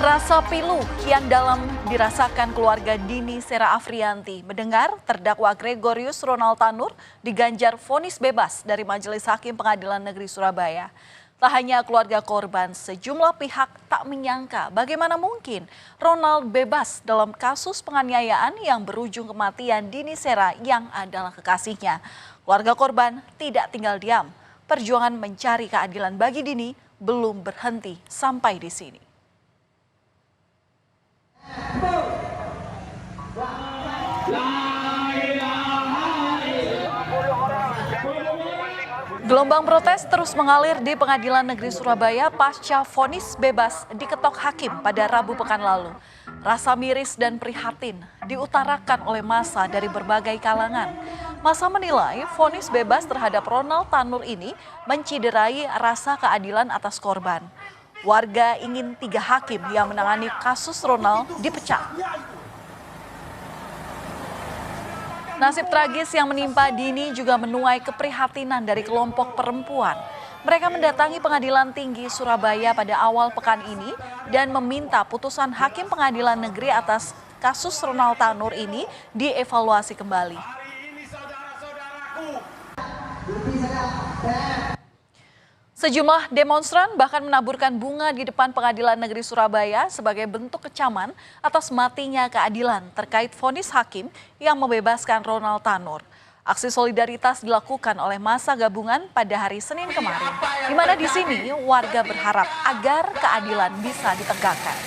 Rasa pilu kian dalam dirasakan keluarga Dini Sera Afriyanti mendengar terdakwa Gregorius Ronald Tanur diganjar vonis bebas dari Majelis Hakim Pengadilan Negeri Surabaya. Tak hanya keluarga korban, sejumlah pihak tak menyangka bagaimana mungkin Ronald bebas dalam kasus penganiayaan yang berujung kematian Dini Sera yang adalah kekasihnya. Keluarga korban tidak tinggal diam. Perjuangan mencari keadilan bagi Dini belum berhenti sampai di sini. Gelombang protes terus mengalir di Pengadilan Negeri Surabaya pasca vonis bebas diketok hakim pada Rabu pekan lalu. Rasa miris dan prihatin diutarakan oleh massa dari berbagai kalangan. Massa menilai vonis bebas terhadap Ronald Tanur ini menciderai rasa keadilan atas korban. Warga ingin 3 hakim yang menangani kasus Ronald dipecat. Nasib tragis yang menimpa Dini juga menuai keprihatinan dari kelompok perempuan. Mereka mendatangi Pengadilan Tinggi Surabaya pada awal pekan ini dan meminta putusan Hakim Pengadilan Negeri atas kasus Ronald Tanur ini dievaluasi kembali. Sejumlah demonstran bahkan menaburkan bunga di depan Pengadilan Negeri Surabaya sebagai bentuk kecaman atas matinya keadilan terkait vonis hakim yang membebaskan Ronald Tanur. Aksi solidaritas dilakukan oleh massa gabungan pada hari Senin kemarin, di mana di sini warga berharap agar keadilan bisa ditegakkan.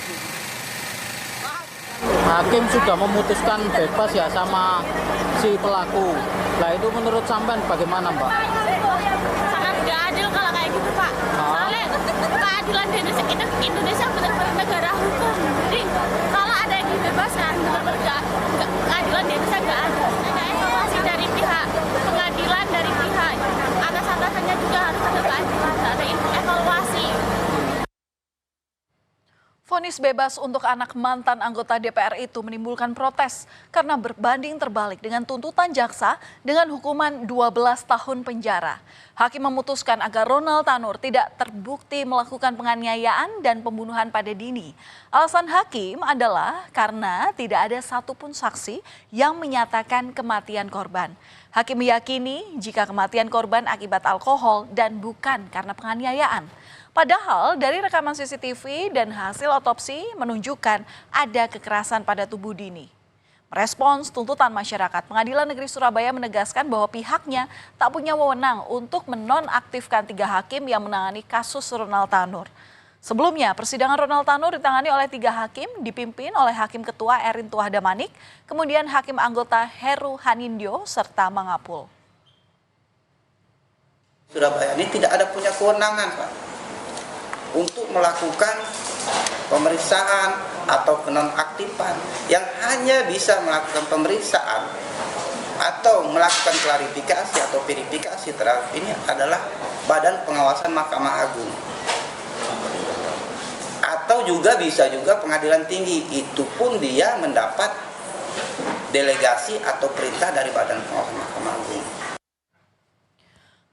Hakim sudah memutuskan bebas ya sama si pelaku. Nah itu menurut sampean bagaimana, Mbak? Sangat nggak adil kalau kayak gitu, Pak. Soalnya keadilan di Indonesia benar-benar negara hukum. Jadi kalau ada yang dibebaskan, benar-benar keadilan di Indonesia nggak ada. Ada evaluasi dari pihak pengadilan, dari pihak atas-atasannya juga harus ada keadilan, ada evaluasi. Vonis bebas untuk anak mantan anggota DPR itu menimbulkan protes karena berbanding terbalik dengan tuntutan jaksa dengan hukuman 12 tahun penjara. Hakim memutuskan agar Ronald Tanur tidak terbukti melakukan penganiayaan dan pembunuhan pada Dini. Alasan hakim adalah karena tidak ada satupun saksi yang menyatakan kematian korban. Hakim meyakini jika kematian korban akibat alkohol dan bukan karena penganiayaan. Padahal dari rekaman CCTV dan hasil otopsi menunjukkan ada kekerasan pada tubuh Dini. Merespons tuntutan masyarakat, Pengadilan Negeri Surabaya menegaskan bahwa pihaknya tak punya wewenang untuk menonaktifkan 3 hakim yang menangani kasus Ronald Tanur. Sebelumnya, persidangan Ronald Tanur ditangani oleh 3 hakim dipimpin oleh Hakim Ketua Erin Tuahdamanik, kemudian Hakim Anggota Heru Hanindyo, serta Mangapul. Surabaya ini tidak ada punya kewenangan, Pak, untuk melakukan pemeriksaan atau penonaktifan. Yang hanya bisa melakukan pemeriksaan atau melakukan klarifikasi atau verifikasi terhadap ini adalah Badan Pengawasan Mahkamah Agung. Atau juga bisa juga Pengadilan Tinggi, itu pun dia mendapat delegasi atau perintah dari Badan Pengawasan Mahkamah Agung.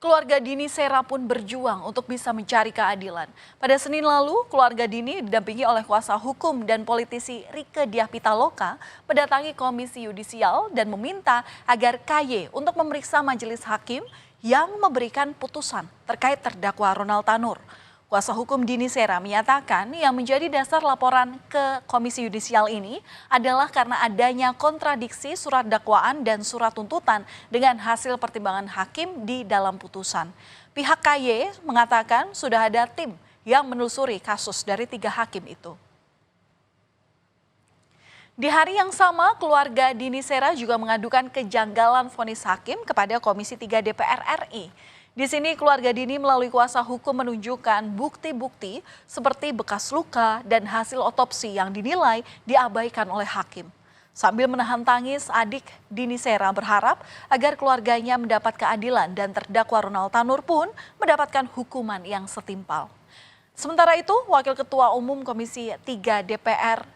Keluarga Dini Sera pun berjuang untuk bisa mencari keadilan. Pada Senin lalu, keluarga Dini didampingi oleh kuasa hukum dan politisi Rieke Diah Pitaloka mendatangi Komisi Yudisial dan meminta agar KY untuk memeriksa majelis hakim yang memberikan putusan terkait terdakwa Ronald Tanur. Kuasa hukum Dini Sera menyatakan yang menjadi dasar laporan ke Komisi Yudisial ini adalah karena adanya kontradiksi surat dakwaan dan surat tuntutan dengan hasil pertimbangan hakim di dalam putusan. Pihak KY mengatakan sudah ada tim yang menelusuri kasus dari 3 hakim itu. Di hari yang sama, keluarga Dini Sera juga mengadukan kejanggalan vonis hakim kepada Komisi 3 DPR RI. Di sini keluarga Dini melalui kuasa hukum menunjukkan bukti-bukti seperti bekas luka dan hasil otopsi yang dinilai diabaikan oleh hakim. Sambil menahan tangis, adik Dini Sera berharap agar keluarganya mendapat keadilan dan terdakwa Ronald Tanur pun mendapatkan hukuman yang setimpal. Sementara itu, Wakil Ketua Umum Komisi 3 DPR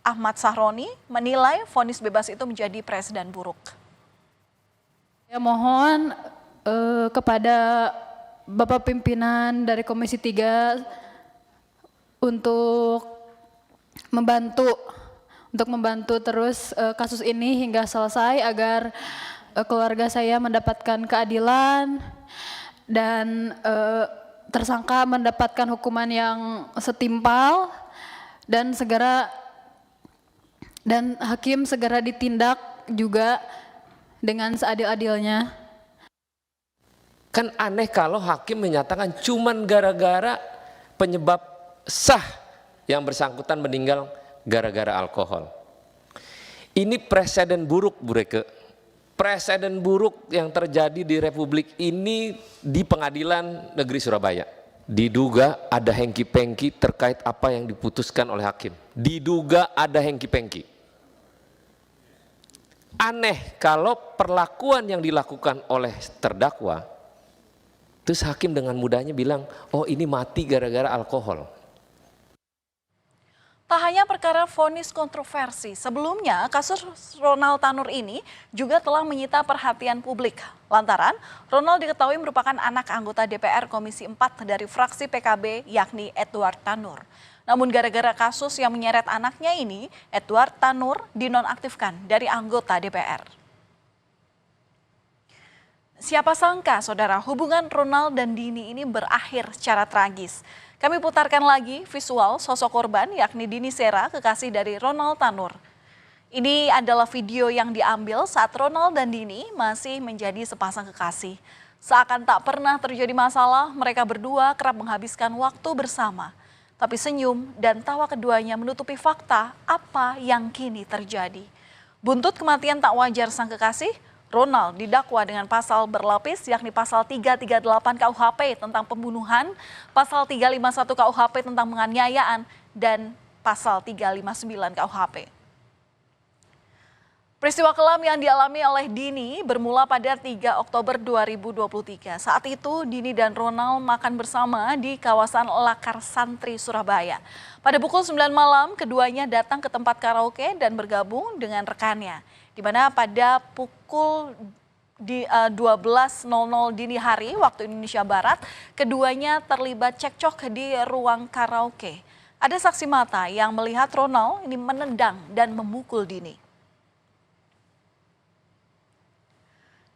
Ahmad Sahroni menilai vonis bebas itu menjadi presiden buruk. Ya, mohon kepada Bapak pimpinan dari Komisi 3 untuk membantu terus kasus ini hingga selesai agar keluarga saya mendapatkan keadilan dan tersangka mendapatkan hukuman yang setimpal dan hakim segera ditindak juga dengan seadil-adilnya. Kan aneh kalau hakim menyatakan cuman gara-gara penyebab sah yang bersangkutan meninggal gara-gara alkohol. Ini presiden buruk, Bu Reke. Presiden buruk yang terjadi di Republik ini di Pengadilan Negeri Surabaya. Diduga ada hengki-pengki terkait apa yang diputuskan oleh hakim. Diduga ada hengki-pengki. Aneh kalau perlakuan yang dilakukan oleh terdakwa, terus hakim dengan mudahnya bilang, oh ini mati gara-gara alkohol. Tak hanya perkara vonis kontroversi, sebelumnya kasus Ronald Tanur ini juga telah menyita perhatian publik. Lantaran Ronald diketahui merupakan anak anggota DPR Komisi 4 dari fraksi PKB yakni Edward Tanur. Namun gara-gara kasus yang menyeret anaknya ini, Edward Tanur dinonaktifkan dari anggota DPR. Siapa sangka, saudara, hubungan Ronald dan Dini ini berakhir secara tragis. Kami putarkan lagi visual sosok korban yakni Dini Sera, kekasih dari Ronald Tanur. Ini adalah video yang diambil saat Ronald dan Dini masih menjadi sepasang kekasih. Seakan tak pernah terjadi masalah, mereka berdua kerap menghabiskan waktu bersama. Tapi senyum dan tawa keduanya menutupi fakta apa yang kini terjadi. Buntut kematian tak wajar sang kekasih, Ronald didakwa dengan pasal berlapis yakni pasal 338 KUHP tentang pembunuhan, pasal 351 KUHP tentang penganiayaan, dan pasal 359 KUHP. Peristiwa kelam yang dialami oleh Dini bermula pada 3 Oktober 2023. Saat itu Dini dan Ronald makan bersama di kawasan Lakar Santri, Surabaya. Pada pukul 9 malam, keduanya datang ke tempat karaoke dan bergabung dengan rekannya. Di mana pada pukul 12.00 dini hari waktu Indonesia Barat, keduanya terlibat cekcok di ruang karaoke. Ada saksi mata yang melihat Ronald ini menendang dan memukul Dini.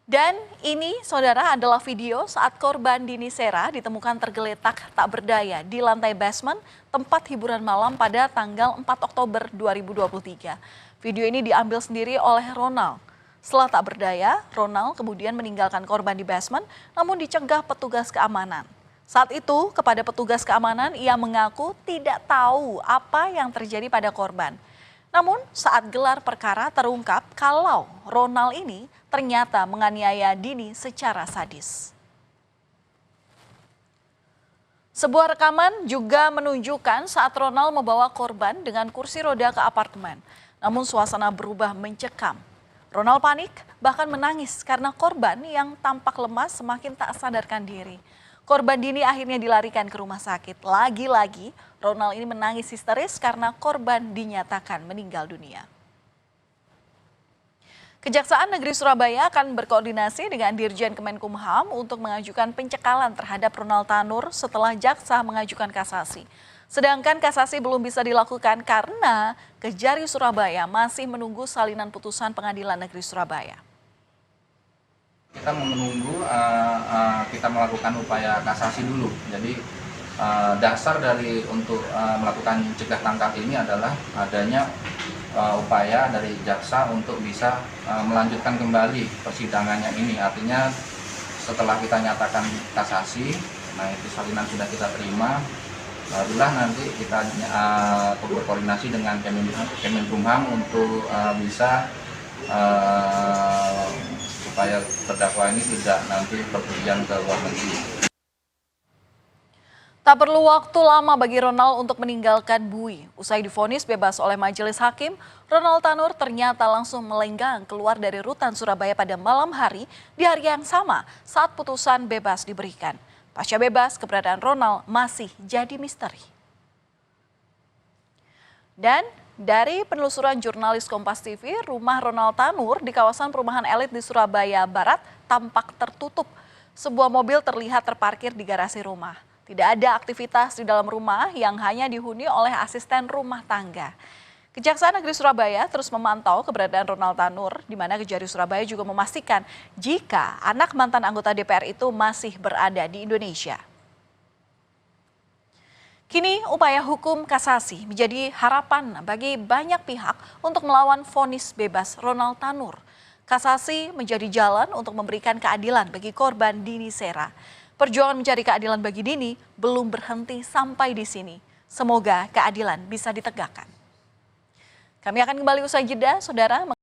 Dan ini, saudara, adalah video saat korban Dini Sera ditemukan tergeletak tak berdaya di lantai basement tempat hiburan malam pada tanggal 4 Oktober 2023. Video ini diambil sendiri oleh Ronald. Setelah tak berdaya, Ronald kemudian meninggalkan korban di basement namun dicegah petugas keamanan. Saat itu, kepada petugas keamanan ia mengaku tidak tahu apa yang terjadi pada korban. Namun saat gelar perkara terungkap kalau Ronald ini ternyata menganiaya Dini secara sadis. Sebuah rekaman juga menunjukkan saat Ronald membawa korban dengan kursi roda ke apartemen. Namun suasana berubah mencekam. Ronald panik bahkan menangis karena korban yang tampak lemas semakin tak sadarkan diri. Korban Dini akhirnya dilarikan ke rumah sakit. Lagi-lagi Ronald ini menangis histeris karena korban dinyatakan meninggal dunia. Kejaksaan Negeri Surabaya akan berkoordinasi dengan Dirjen Kemenkumham untuk mengajukan pencekalan terhadap Ronald Tanur setelah jaksa mengajukan kasasi. Sedangkan kasasi belum bisa dilakukan karena Kejari Surabaya masih menunggu salinan putusan Pengadilan Negeri Surabaya. Kita menunggu, kita melakukan upaya kasasi dulu. Jadi dasar dari untuk melakukan cegah tangkap ini adalah adanya upaya dari jaksa untuk bisa melanjutkan kembali persidangannya ini. Artinya setelah kita nyatakan kasasi, nah itu salinan sudah kita terima, barulah nanti kita berkoordinasi dengan Kemenkumham untuk bisa supaya terdakwa ini tidak nanti perpergian ke luar negeri. Tak perlu waktu lama bagi Ronald untuk meninggalkan bui. Usai divonis bebas oleh majelis hakim, Ronald Tanur ternyata langsung melenggang keluar dari rutan Surabaya pada malam hari di hari yang sama saat putusan bebas diberikan. Pasca bebas, keberadaan Ronald masih jadi misteri. Dan dari penelusuran jurnalis Kompas TV, rumah Ronald Tanur di kawasan perumahan elit di Surabaya Barat tampak tertutup. Sebuah mobil terlihat terparkir di garasi rumah. Tidak ada aktivitas di dalam rumah yang hanya dihuni oleh asisten rumah tangga. Kejaksaan Negeri Surabaya terus memantau keberadaan Ronald Tanur, di mana Kejari Surabaya juga memastikan jika anak mantan anggota DPR itu masih berada di Indonesia. Kini upaya hukum kasasi menjadi harapan bagi banyak pihak untuk melawan vonis bebas Ronald Tanur. Kasasi menjadi jalan untuk memberikan keadilan bagi korban Dini Sera. Perjuangan mencari keadilan bagi Dini belum berhenti sampai di sini. Semoga keadilan bisa ditegakkan. Kami akan kembali usai jeda, saudara.